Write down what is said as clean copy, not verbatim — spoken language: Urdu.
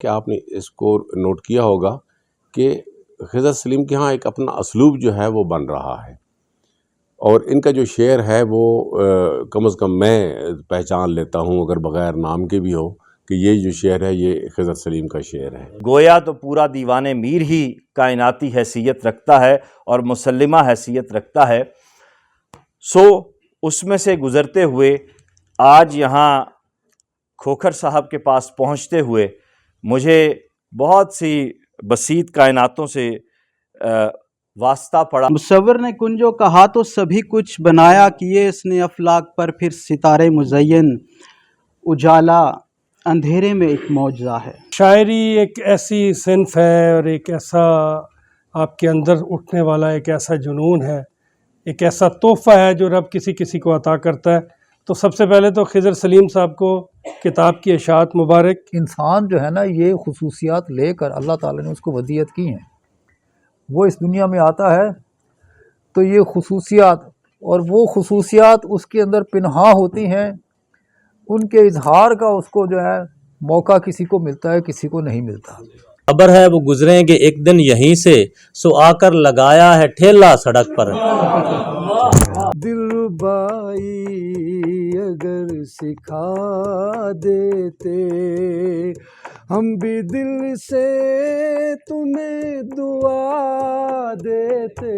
کہ آپ نے اس کو نوٹ کیا ہوگا کہ خضر سلیم کے ہاں ایک اپنا اسلوب جو ہے وہ بن رہا ہے، اور ان کا جو شعر ہے وہ کم از کم میں پہچان لیتا ہوں اگر بغیر نام کے بھی ہو کہ یہ جو شعر ہے یہ خضر سلیم کا شعر ہے۔ گویا تو پورا دیوان میر ہی کائناتی حیثیت رکھتا ہے اور مسلمہ حیثیت رکھتا ہے۔ سو اس میں سے گزرتے ہوئے آج یہاں کھوکھر صاحب کے پاس پہنچتے ہوئے مجھے بہت سی بسیط کائناتوں سے واسطہ پڑا۔ مصور نے کنجو کہا تو سبھی کچھ بنایا، کیے اس نے افلاک پر پھر ستارے مزین، اجالا اندھیرے میں ایک معجزہ ہے۔ شاعری ایک ایسی صنف ہے اور ایک ایسا آپ کے اندر اٹھنے والا ایک ایسا جنون ہے، ایک ایسا تحفہ ہے جو رب کسی کسی کو عطا کرتا ہے۔ تو سب سے پہلے تو خضر سلیم صاحب کو کتاب کی اشاعت مبارک۔ انسان جو ہے نا یہ خصوصیات لے کر اللہ تعالیٰ نے اس کو ودیعت کی ہیں، وہ اس دنیا میں آتا ہے تو یہ خصوصیات اور وہ خصوصیات اس کے اندر پنہاں ہوتی ہیں، ان کے اظہار کا اس کو جو ہے موقع کسی کو ملتا ہے کسی کو نہیں ملتا۔ خبر ہے وہ گزریں گے ایک دن یہیں سے، سو آ کر لگایا ہے ٹھیلا سڑک پر۔ دلربائی اگر سکھا دیتے ہم بھی دل سے تمہیں دعا دیتے،